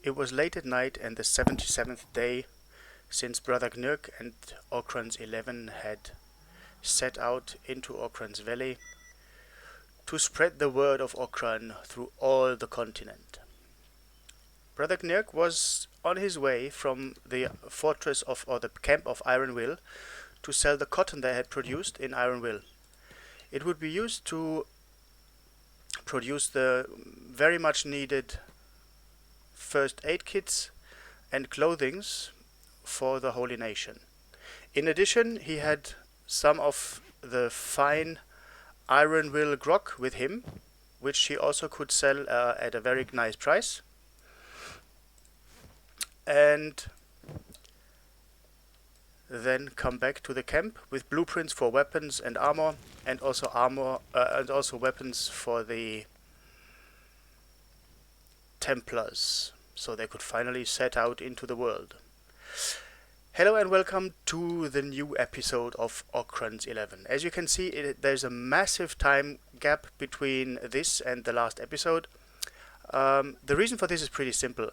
It was late at night and the 77th day since Brother Gnurk and Okran's 11 had set out into Okran's valley to spread the word of Okran through all the continent. Brother Gnurk was on his way from the fortress of, or the camp of Ironwill, to sell the cotton they had produced in Ironwill. It would be used to produce the very much needed first aid kits and clothings for the Holy Nation. In addition, he had some of the fine Ironwill grog with him, which he also could sell at a very nice price. And then come back to the camp with blueprints for weapons and armor, and also weapons for the Templars, so they could finally set out into the world. Hello and welcome to the new episode of Okran's 11. As you can see, there's a massive time gap between this and the last episode. The reason for this is pretty simple.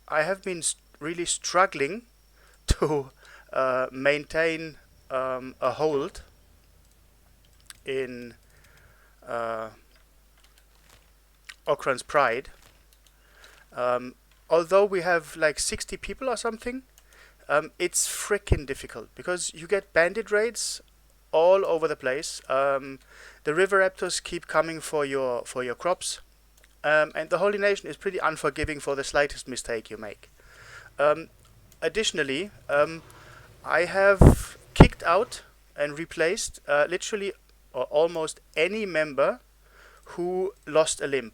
I have been really struggling to maintain a hold in Okran's Pride. Although we have like 60 people or something, it's freaking difficult because you get bandit raids all over the place. The river raptors keep coming for your crops, and the Holy Nation is pretty unforgiving for the slightest mistake you make. Additionally, I have kicked out and replaced literally or almost any member who lost a limb.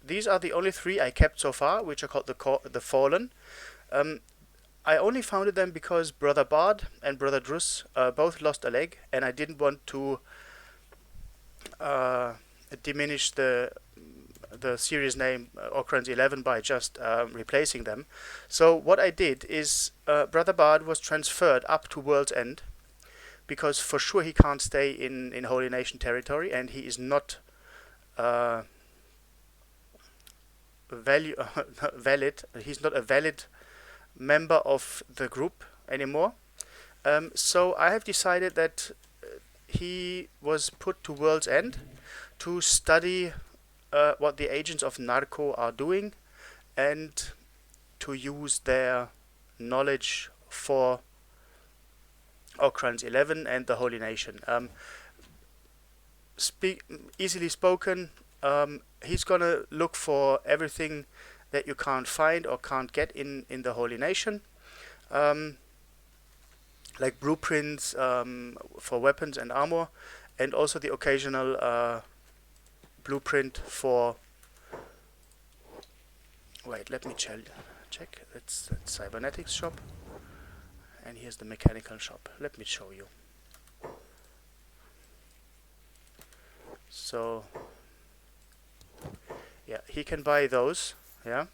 These are the only three I kept so far, which are called the Fallen. I only founded them because Brother Bard and Brother Drus both lost a leg, and I didn't want to diminish the series name Okran's 11 by just replacing them. So what I did is Brother Bard was transferred up to World's End because for sure he can't stay in Holy Nation territory, and he is not valid. He's not a valid member of the group anymore. So I have decided that he was put to World's End to study what the agents of Narco are doing and to use their knowledge for Okran's 11 and the Holy Nation. Easily spoken, he's gonna look for everything that you can't find or can't get in the Holy Nation, like blueprints for weapons and armor, and also the occasional blueprint for... Wait, let me check. That's cybernetics shop, and here's the mechanical shop. Let me show you. So yeah, he can buy those, yeah,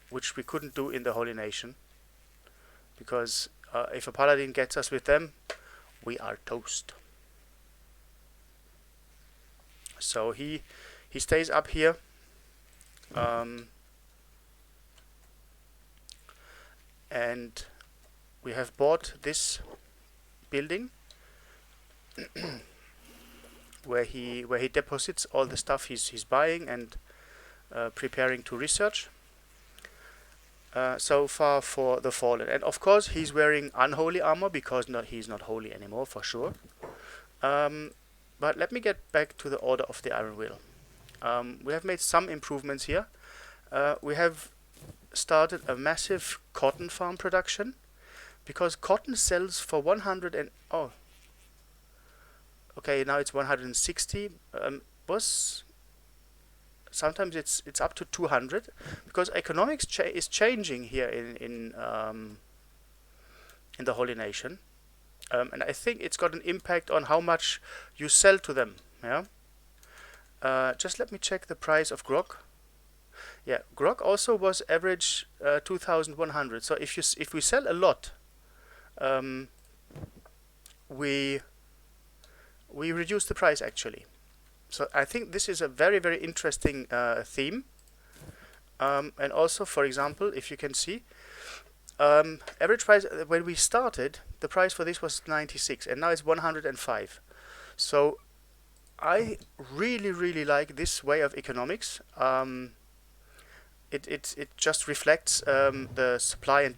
which we couldn't do in the Holy Nation, because if a paladin gets us with them, we are toast. So he stays up here, and we have bought this building where he deposits all the stuff he's buying and preparing to research. So far for the Fallen, and of course he's wearing unholy armor because he's not holy anymore for sure. But let me get back to the Order of the Iron Will. We have made some improvements here. We have started a massive cotton farm production because cotton sells for 100 and okay, now it's 160. Sometimes it's up to 200 because economics is changing here in the Holy Nation, and I think it's got an impact on how much you sell to them. Yeah. Just let me check the price of grog. Yeah, grog also was average 2,100. So if we sell a lot, we reduce the price actually. So I think this is a very, very interesting theme. And also, for example, if you can see, average price when we started, the price for this was 96, and now it's 105. So I really like this way of economics. It just reflects the supply and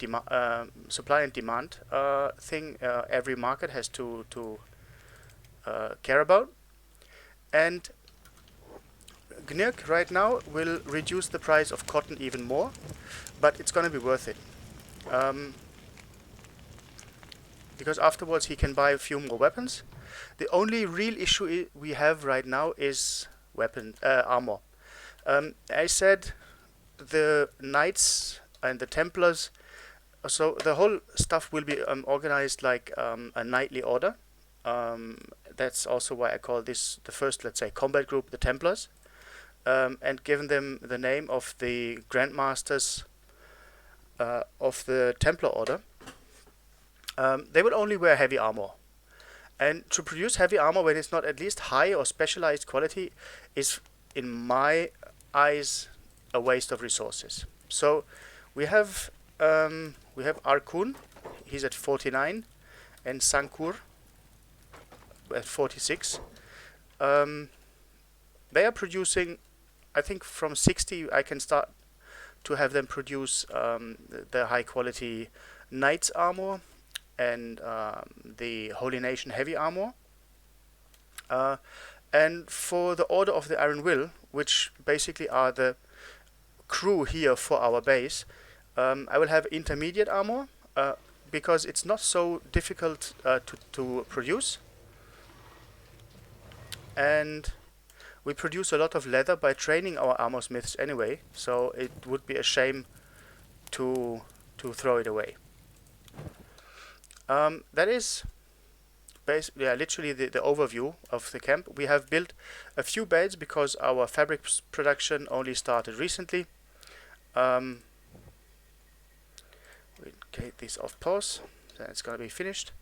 demand thing every market has to care about. And GNIRC right now will reduce the price of cotton even more, but it's going to be worth it. Because afterwards he can buy a few more weapons. The only real issue we have right now is armor. I said the Knights and the Templars, so the whole stuff will be organized like a knightly order. That's also why I call this the first, let's say, combat group, the Templars, and given them the name of the Grandmasters of the Templar Order. They will only wear heavy armor. And to produce heavy armor when it's not at least high or specialized quality is, in my eyes, a waste of resources. So we have Arkun, he's at 49, and Sankur at 46. They are producing, I think from 60 I can start to have them produce the high quality Knight's armor and the Holy Nation heavy armor. And for the Order of the Iron Will, which basically are the crew here for our base, I will have intermediate armor because it's not so difficult to produce. And we produce a lot of leather by training our armor smiths anyway, so it would be a shame to throw it away. That is literally the overview of the camp. We have built a few beds because our fabric production only started recently. We get this off pause, then it's gonna be finished.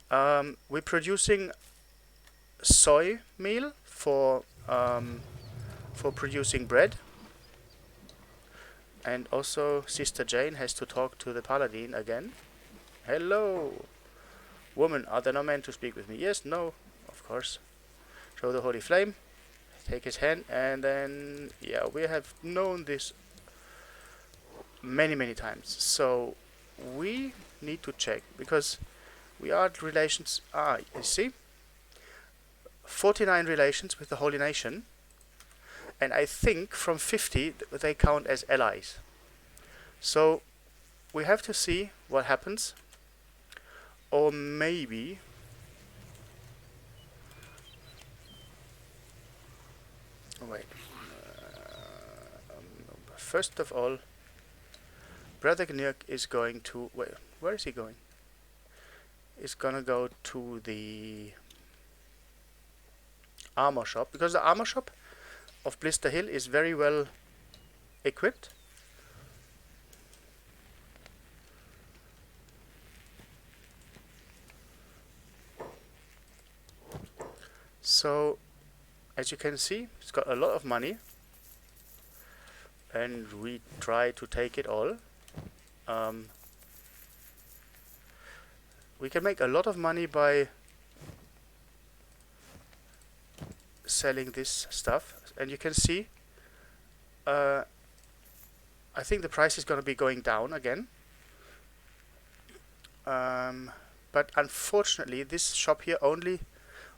We're producing soy meal for producing bread, and also Sister Jane has to talk to the paladin again. Hello, woman, are there no men to speak with me? Yes, no, of course. Show the holy flame, take his hand, and then, yeah, we have known this many times. So we need to check, because we are at relations. You see? 49 relations with the Holy Nation, and I think from 50 they count as allies. So we have to see what happens. Or maybe wait. First of all, Brother GNIRC is going to where is he going? He's gonna go to the armor shop, because the armor shop of Blister Hill is very well equipped. So, as you can see, it's got a lot of money, and we try to take it all. We can make a lot of money by selling this stuff, and you can see I think the price is going to be going down again, but unfortunately this shop here only,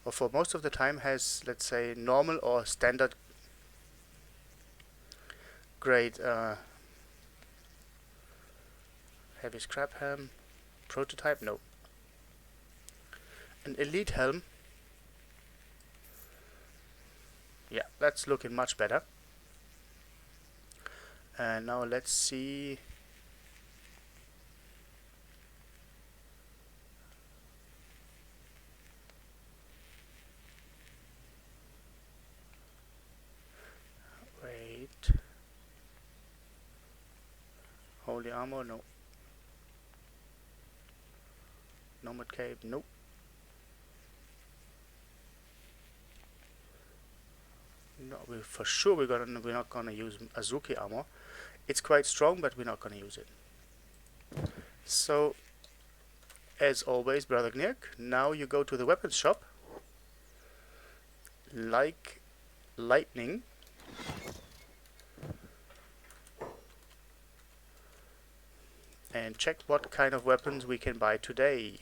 or for most of the time, has, let's say, normal or standard grade heavy scrap helm. Prototype, no. An elite helm, yeah, that's looking much better. And now let's see. Wait. Holy armor, no. Nomad cape, nope. No, for sure we're not gonna use Azuki armor. It's quite strong, but we're not going to use it. So, as always, Brother Gnirk, now you go to the weapons shop, like lightning, and check what kind of weapons we can buy today.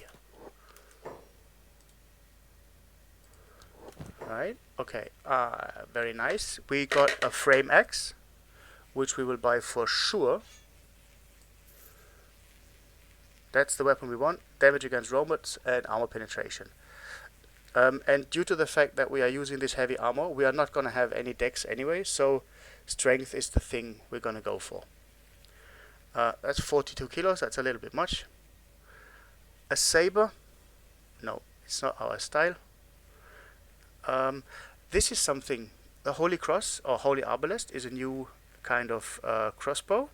Right, okay, very nice. We got a frame axe, which we will buy for sure. That's the weapon we want. Damage against robots and armor penetration. And due to the fact that we are using this heavy armor, we are not going to have any dex anyway, so strength is the thing we're going to go for. That's 42 kilos, that's a little bit much. A saber? No, it's not our style. This is something, the Holy Cross or Holy Arbalest is a new kind of crossbow.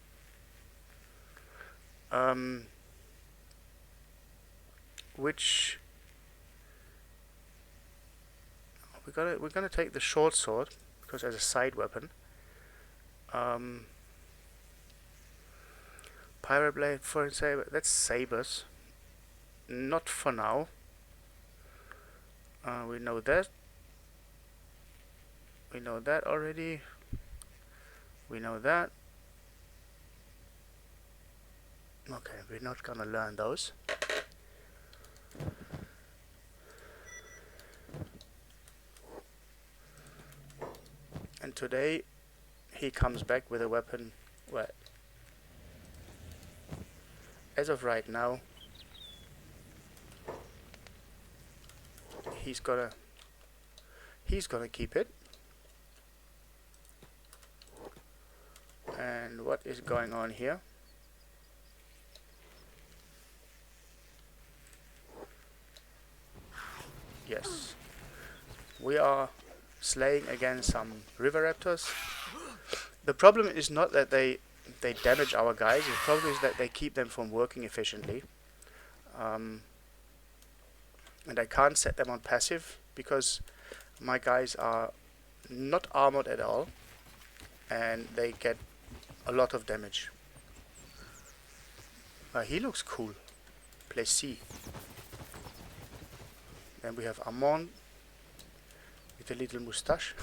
Which we're gonna take the short sword because as a side weapon. Pirate blade, foreign saber. That's sabers. Not for now. We know that. We know that already. We know that. Okay, we're not gonna learn those. And today he comes back with a weapon. Well, as of right now, he's gonna keep it. And what is going on here? Yes, we are slaying again some river raptors. The problem is not that they damage our guys, the problem is that they keep them from working efficiently. And I can't set them on passive because my guys are not armored at all and they get a lot of damage. He looks cool. Plessis. Then we have Amon with a little moustache.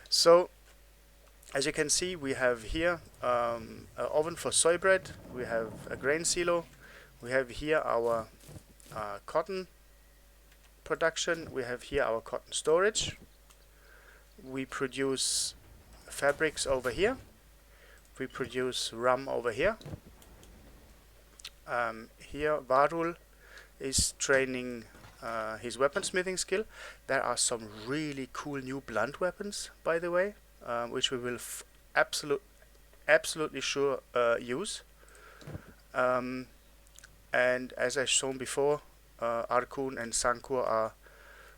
So, as you can see, we have here an oven for soy bread. We have a grain silo. We have here our cotton production. We have here our cotton storage. We produce fabrics over here. We produce rum over here. Here, Varul is training his weaponsmithing skill. There are some really cool new blunt weapons, by the way, which we will absolutely sure use. And as I've shown before, Arkun and Sankur are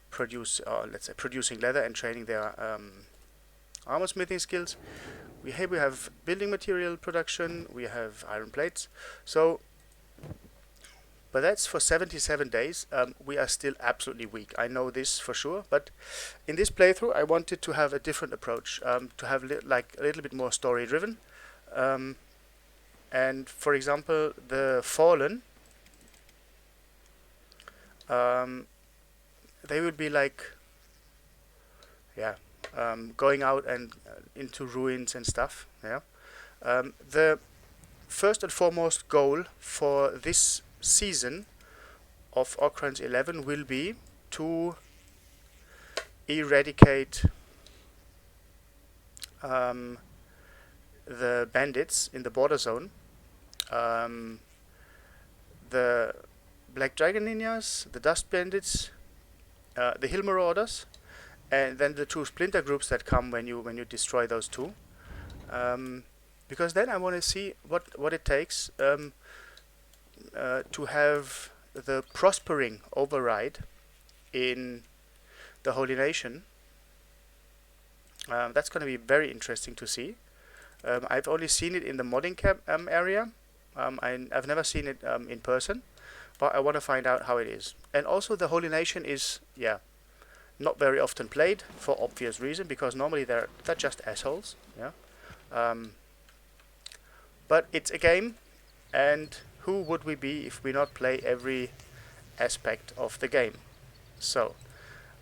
producing leather and training their armor smithing skills. We have building material production. We have iron plates. So. But that's for 77 days. We are still absolutely weak. I know this for sure. But in this playthrough, I wanted to have a different approach, to have like a little bit more story driven. And for example, the Fallen, they would be like, going out and into ruins and stuff. Yeah. The first and foremost goal for this season of Okran's 11 will be to eradicate the bandits in the border zone, the Black Dragon Ninjas, the Dust Bandits, the Hill Marauders, and then the two splinter groups that come when you destroy those two. Because then I want to see what it takes to have the prospering override in the Holy Nation. That's going to be very interesting to see. I've only seen it in the modding camp area. I've never seen it in person, but I want to find out how it is. And also the Holy Nation is, not very often played for obvious reason, because normally they're just assholes. Yeah. But it's a game, and who would we be if we not play every aspect of the game? So,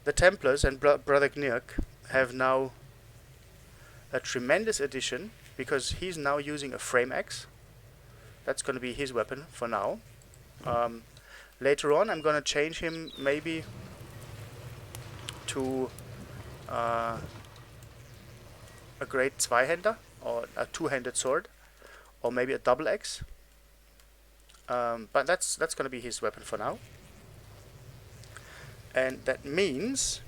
the Templars and Brother Gnurk have now a tremendous addition, because he's now using a frame axe. That's going to be his weapon for now. Later on, I'm going to change him maybe to a great Zweihander, or a two-handed sword, or maybe a double axe. But that's going to be his weapon for now. And that means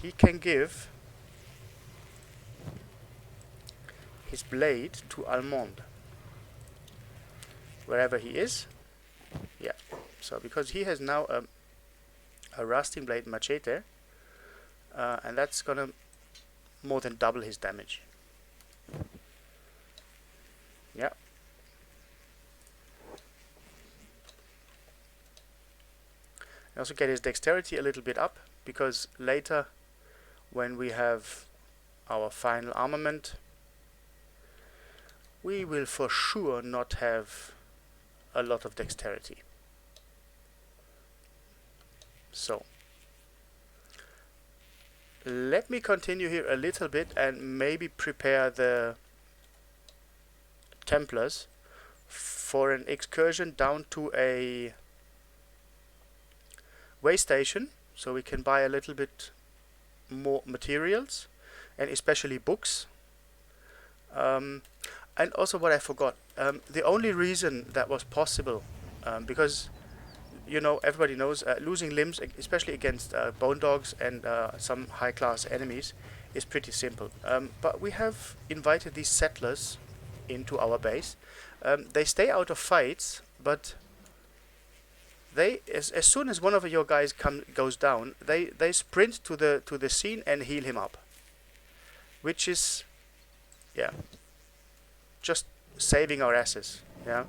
he can give his blade to Almond, wherever he is. Yeah, so because he has now a rusting blade machete, and that's gonna more than double his damage. Yeah. And also get his dexterity a little bit up, because later, when we have our final armament, we will for sure not have a lot of dexterity. So, let me continue here a little bit and maybe prepare the Templars for an excursion down to a way station, so we can buy a little bit more materials, and especially books. And also, what I forgot, the only reason that was possible, because you know, everybody knows losing limbs, especially against bone dogs and some high-class enemies, is pretty simple. But we have invited these settlers into our base. They stay out of fights, but they, as soon as one of your guys goes down, they sprint to the scene and heal him up, which is, yeah, just saving our asses. Yeah.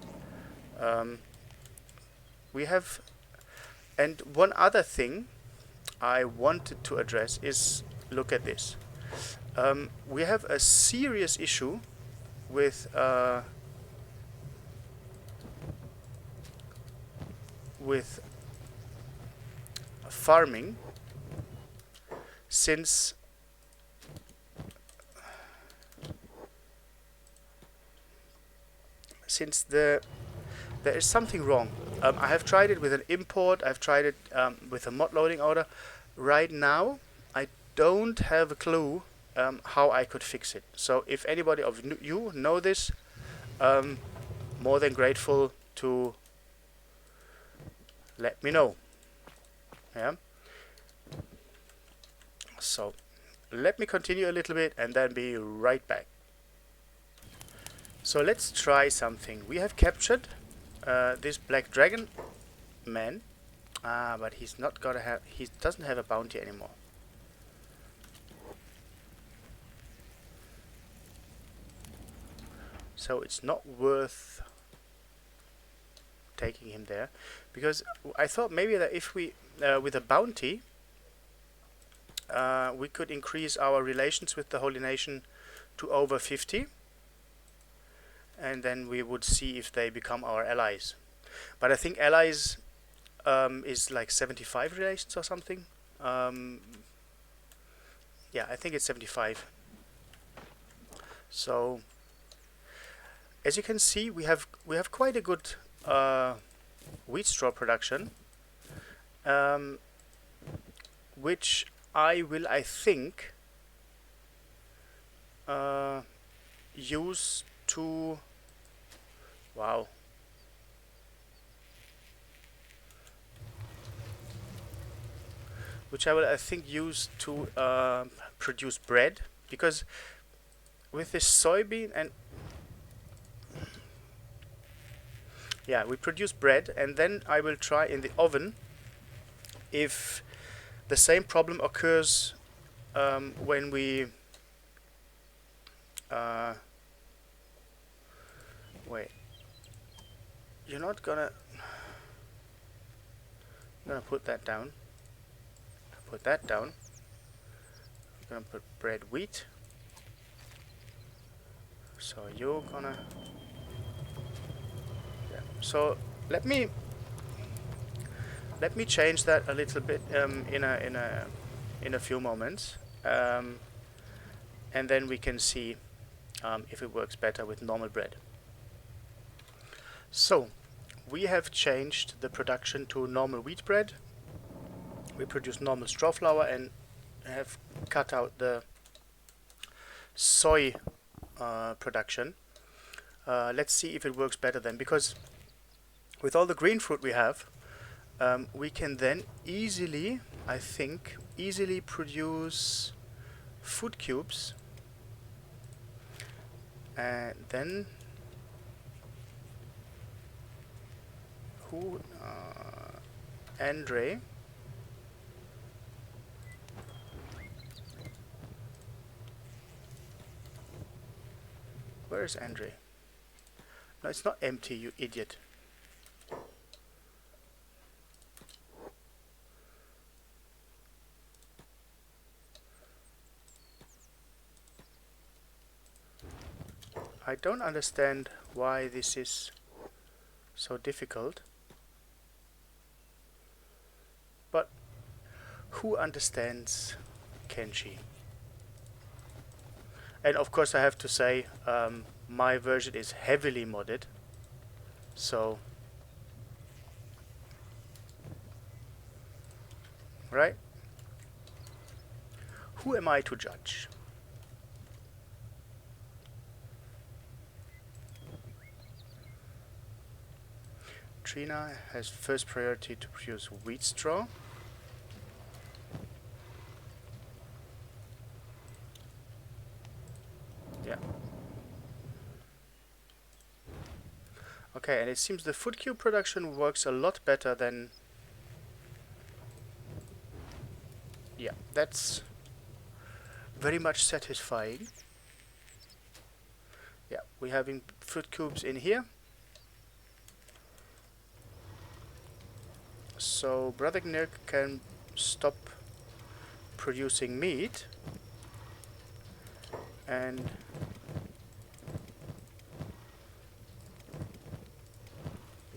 We have, and one other thing I wanted to address is, look at this. We have a serious issue with farming, since there is something wrong. I have tried it with an import, I've tried it with a mod loading order. Right now, I don't have a clue how I could fix it. So if anybody of you know this, more than grateful to let me know. Yeah. So let me continue a little bit and then be right back. So let's try something. We have captured this black dragon man, but he's not gonna have. He doesn't have a bounty anymore. So it's not worth taking him there, because I thought maybe that if we, with a bounty, we could increase our relations with the Holy Nation to over 50. And then we would see if they become our allies. But I think allies is like 75 relations or something. Yeah, I think it's 75. So, as you can see, we have quite a good wheat straw production, which I think, use to. Wow. Which I will, I think, use to produce bread, because with this soybean and yeah, we produce bread, and then I will try in the oven if the same problem occurs when we wait. You're not gonna. I'm gonna put that down. Put that down. I'm gonna put bread wheat. So you're gonna... Yeah. So let me change that a little bit in a few moments, and then we can see if it works better with normal bread. So we have changed the production to normal wheat bread. We produce normal straw flour and have cut out the soy production. Let's see if it works better then, because with all the green fruit we have, we can then easily, I think, easily produce food cubes, and then who Andre. Where is Andre? No, it's not empty, you idiot. I don't understand why this is so difficult. But who understands Kenshi? And of course I have to say, my version is heavily modded. So, right? Who am I to judge? Trina has first priority to produce wheat straw. Yeah. Okay, and it seems the food cube production works a lot better than... Yeah, that's very much satisfying. Yeah, we're having food cubes in here. So Brother Gnirk can stop producing meat and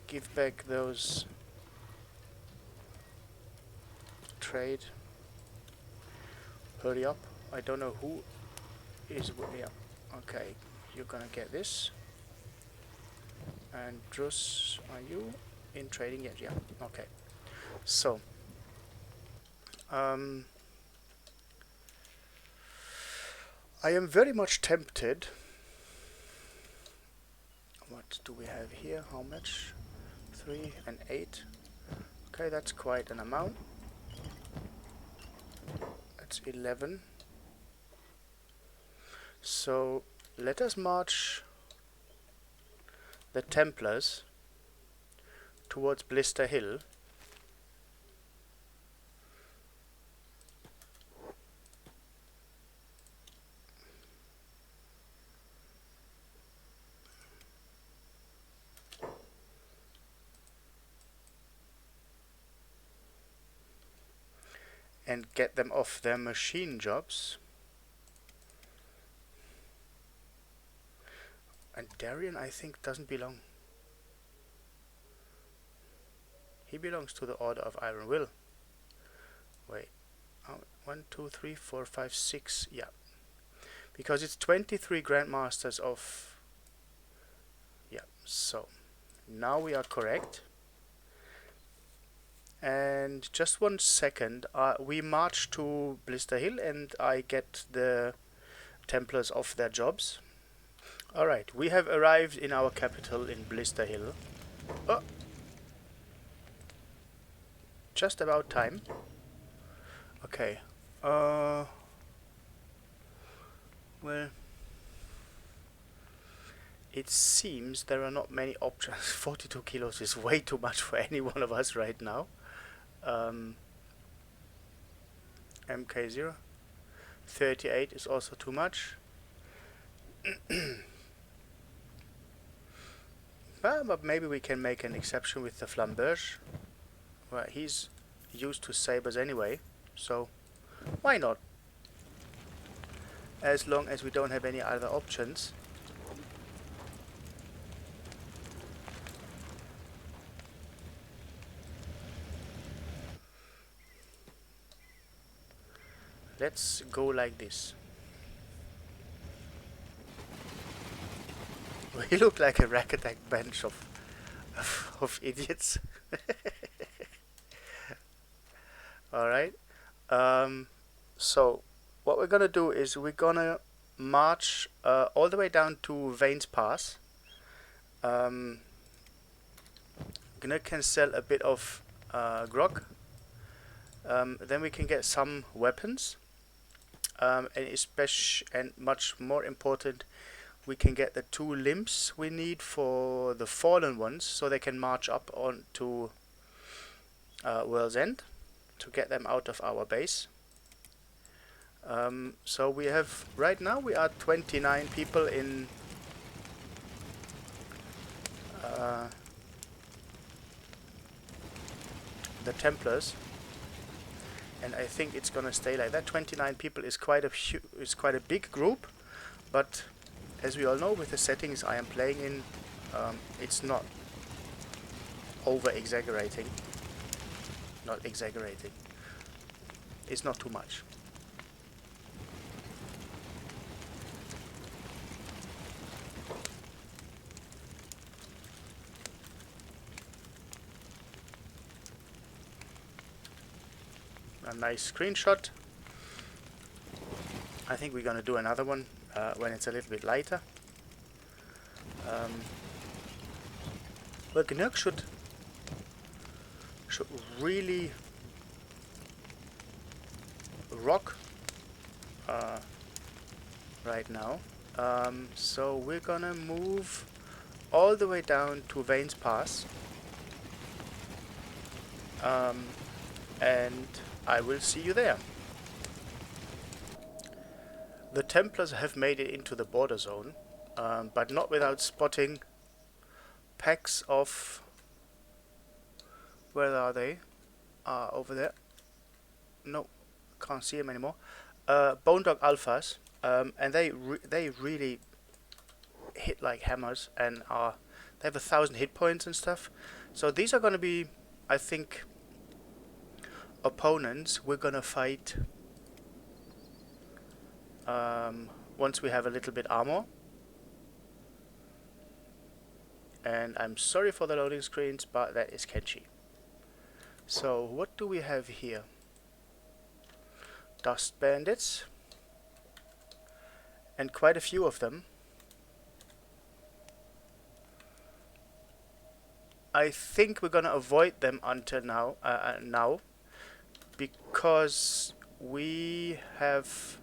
give back those trade. Hurry up. I don't know who is... Yeah, okay, you're gonna get this. And Drus, are you in trading yet? Yeah, okay. So, I am very much tempted. What do we have here? How much? 3 and 8. Okay, that's quite an amount. That's 11. So, let us march the Templars towards Blister Hill. And get them off their machine jobs. And Darian, I think, doesn't belong. He belongs to the Order of Iron Will. Wait. 1, 2, 3, 4, 5, 6. Yeah. Because it's 23 Grandmasters of... Yeah, so. Now we are correct. And just 1 second, we march to Blister Hill and I get the Templars off their jobs. Alright, we have arrived in our capital in Blister Hill. Oh! Just about time. Okay. Well... It seems there are not many options. 42 kilos is way too much for any one of us right now. MK0 38 is also too much. But maybe we can make an exception with the Flamberge. Well, he's used to sabers anyway, so why not? As long as we don't have any other options. let's go like this. We look like a ragtag bunch of idiots. Alright. So what we're gonna do is we're gonna march all the way down to Vane's Pass. Gonna can sell a bit of grog. Then we can get some weapons. And much more important, we can get the 2 limbs we need for the fallen ones, so they can march up on to World's End to get them out of our base. So we have, right now we are 29 people in the Templars, and I think it's gonna stay like that. 29 people is quite a big group, but as we all know, with the settings I am playing in, it's not exaggerating. It's not too much. A nice screenshot. I think we're gonna do another one when it's a little bit lighter. But Gnurk should really rock right now. So we're gonna move all the way down to Vane's Pass, and I will see you there. The Templars have made it into the border zone, but not without spotting packs of... Where are they? Over there. No, can't see them anymore. Bone Dog Alphas, and they really hit like hammers, and they have 1,000 hit points and stuff. So these are going to be, I think, opponents we're gonna fight once we have a little bit armor. And I'm sorry for the loading screens, but that is Kenshi. So what do we have here? Dust bandits, and quite a few of them. I think we're gonna avoid them until now, because we have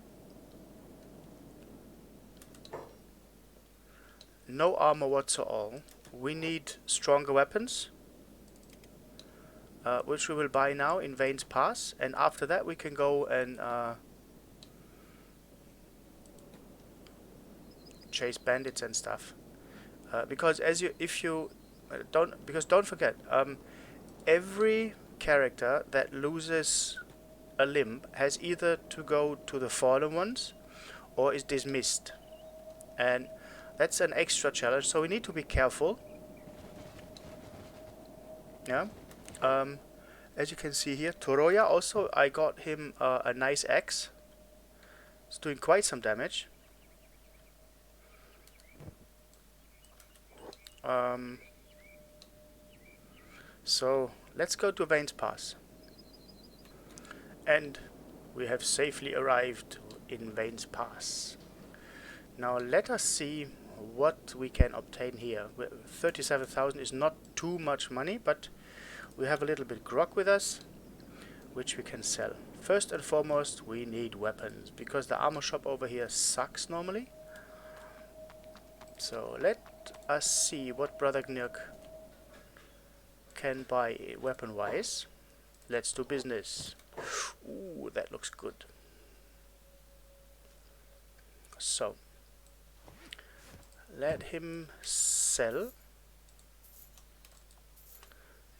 no armor whatsoever. We need stronger weapons, which we will buy now in Vane's Pass, and after that we can go and chase bandits and stuff. Because don't forget, every character that loses a limb has either to go to the fallen ones or is dismissed, and that's an extra challenge, so we need to be careful. Yeah. As you can see here, Toroya also, I got him a nice axe. It's doing quite some damage. So let's go to Vane's Pass. And we have safely arrived in Vane's Pass. Now let us see what we can obtain here. 37,000 is not too much money, but we have a little bit grog with us, which we can sell. First and foremost, we need weapons, because the armor shop over here sucks normally. So let us see what Brother Gnurk can buy weapon-wise. Let's do business. Ooh, that looks good. So let him sell.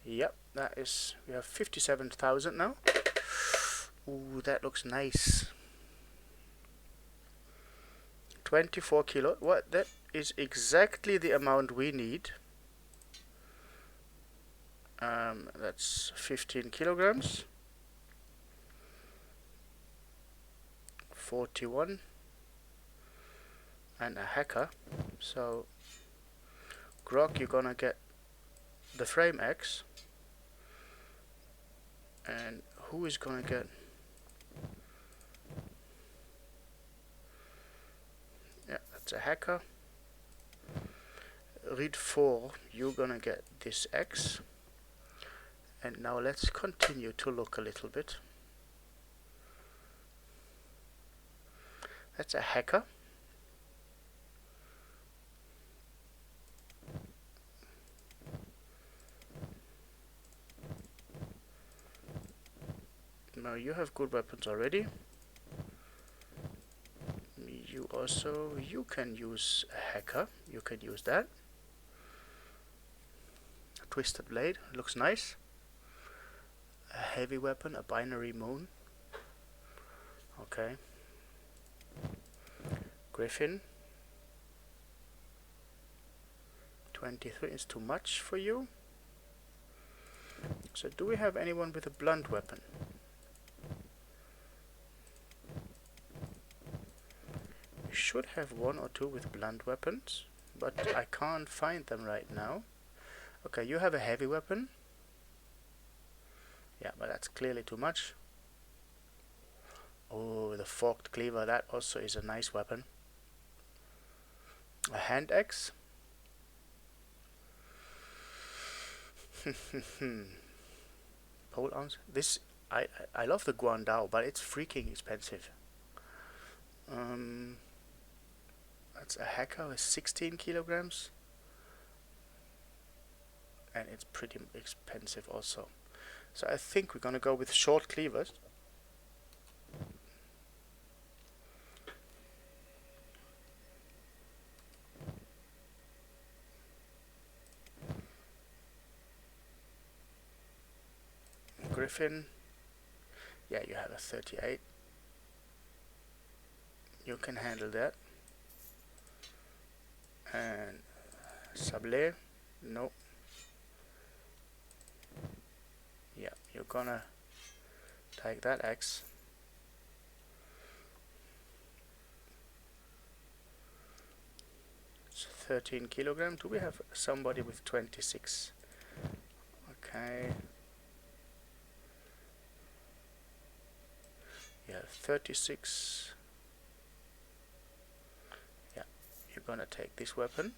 Yep, that is, we have 57,000 now. Ooh, that looks nice. 24 kilo. What? That is exactly the amount we need. That's 15 kilograms. 41 and a hacker. So Grog, you're gonna get the frame X, and who is gonna get? Yeah, that's a hacker. Read 4, you're gonna get this X. And now let's continue to look a little bit. That's a hacker. Now you have good weapons already. You can use a hacker. You can use that. A twisted blade, looks nice. A heavy weapon, a binary moon. Okay. Griffin. 23 is too much for you. So do we have anyone with a blunt weapon? We should have one or two with blunt weapons, but I can't find them right now. Okay, you have a heavy weapon. Yeah, but that's clearly too much. Oh, the forked cleaver, that also is a nice weapon. A hand axe. Pole arms. This I love the Guandao, but it's freaking expensive. That's a hacker with 16 kilograms, and it's pretty expensive also. So I think we're gonna go with short cleavers. Griffin. Yeah, you have a 38. You can handle that. And Sablé. No. Yeah, you're gonna take that axe. It's 13 kilogram. Do we have somebody with 26? Okay. Yeah, 36. Yeah, you're gonna take this weapon.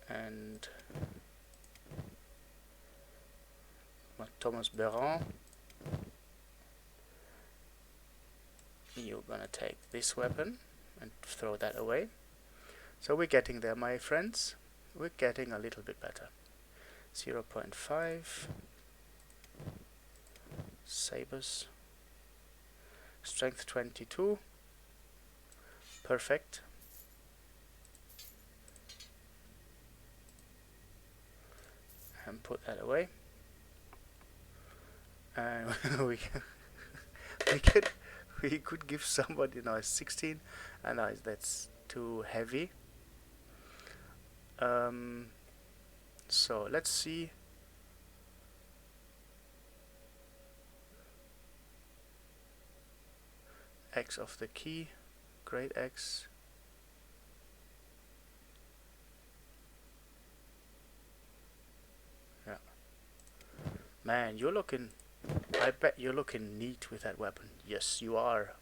And Thomas Beran, you're gonna take this weapon and throw that away. So we're getting there, my friends. We're getting a little bit better. 0.5 sabers, strength 22, perfect. And put that away. And we could give somebody now 16, and no, that's too heavy. So let's see. X of the key, great X. Yeah. Man, you're looking, I bet you're looking neat with that weapon. Yes, you are.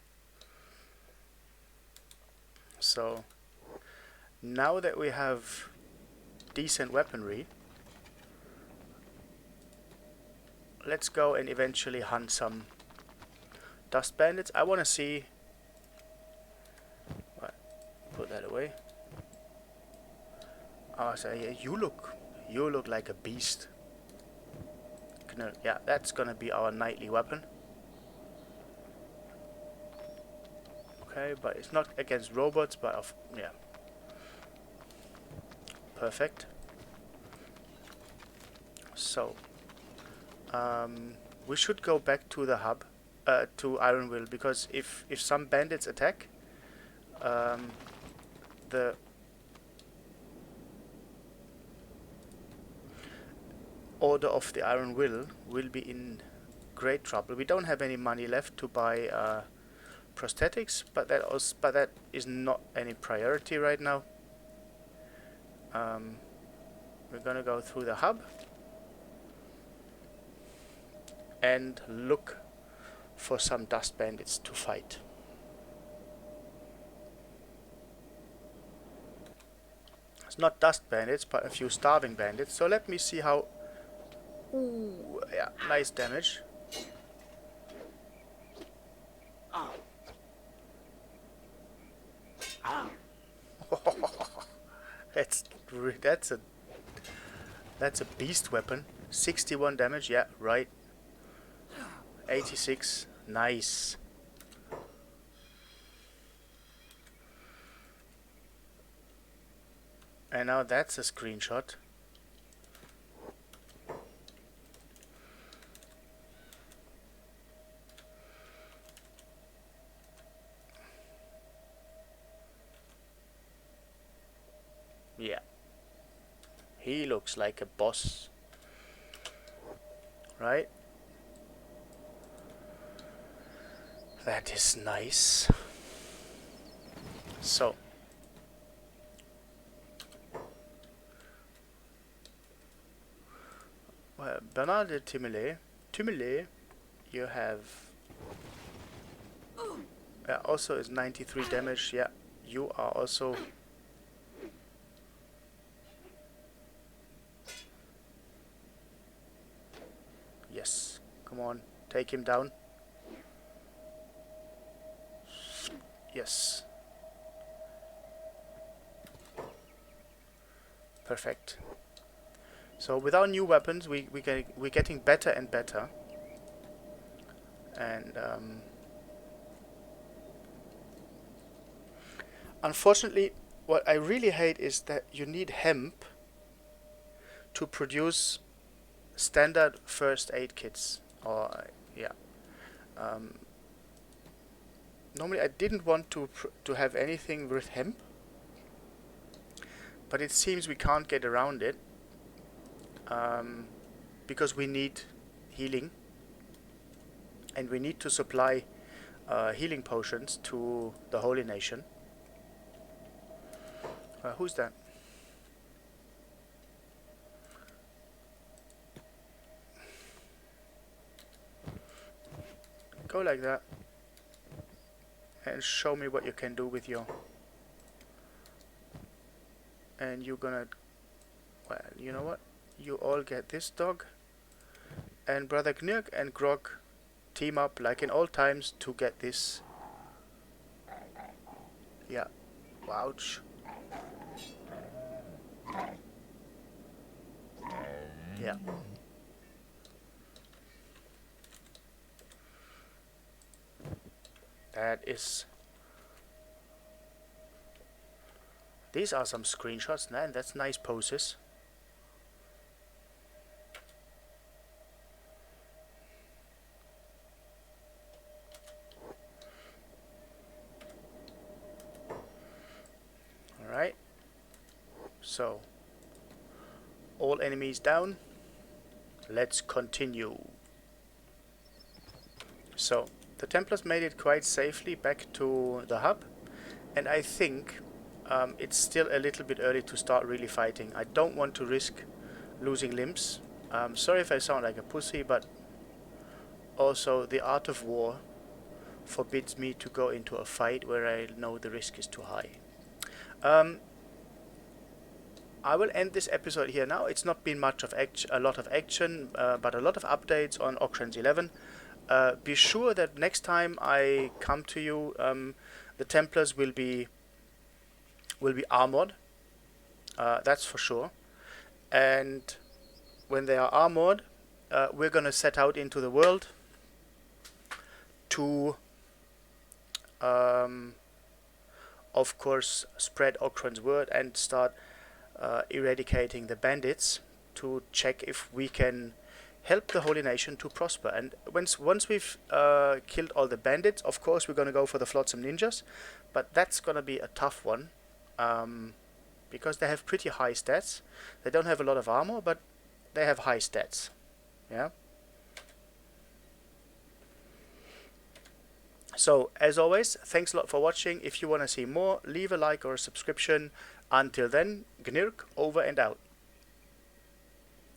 So, now that we have decent weaponry, let's go and eventually hunt some dust bandits. I want to see. What? Put that away. Oh, so yeah, you look like a beast. Yeah, that's gonna be our nightly weapon. Okay, but it's not against robots, but yeah. Perfect. So, we should go back to the hub. To Ironville, because if some bandits attack, the Order of the Iron Will be in great trouble. We don't have any money left to buy prosthetics, but that is not any priority right now. We're gonna go through the hub and look for some dust bandits to fight. It's not dust bandits, but a few starving bandits. So let me see how... Ooh, yeah, nice damage. That's a beast weapon. 61 damage, yeah, right. 86, nice. And now that's a screenshot. Yeah. He looks like a boss. Right? That is nice. So. Well, Bernard Tumile, you have... also is 93 damage. Yeah, you are also... Yes, come on, take him down. Yes. Perfect. So with our new weapons, we're getting better and better. And unfortunately, what I really hate is that you need hemp to produce standard first aid kits. Or yeah. Normally, I didn't want to have anything with hemp, but it seems we can't get around it. Because we need healing, and we need to supply healing potions to the Holy Nation. Who's that? Go like that and show me what you can do with your... And you're gonna... Well, you know what? You all get this dog, and Brother Gnurk and Grog team up like in old times to get this. Yeah. Ouch. Yeah. That is... These are some screenshots, man. That's nice poses. Alright. So, all enemies down. Let's continue. So, the Templars made it quite safely back to the hub, and I think it's still a little bit early to start really fighting. I don't want to risk losing limbs. Sorry if I sound like a pussy, but also the art of war forbids me to go into a fight where I know the risk is too high. I will end this episode here now. It's not been much of a lot of action, but a lot of updates on Okran's 11. Be sure that next time I come to you, the Templars will be armored. That's for sure. And when they are armored, we're gonna set out into the world to, of course, spread Okran's word and start eradicating the bandits to check if we can help the Holy Nation to prosper. And once we've killed all the bandits, of course we're gonna go for the Flotsam Ninjas, but that's gonna be a tough one, because they have pretty high stats. They don't have a lot of armor, but they have high stats. Yeah. So, as always, thanks a lot for watching. If you want to see more, leave a like or a subscription. Until then, Gnirk over and out.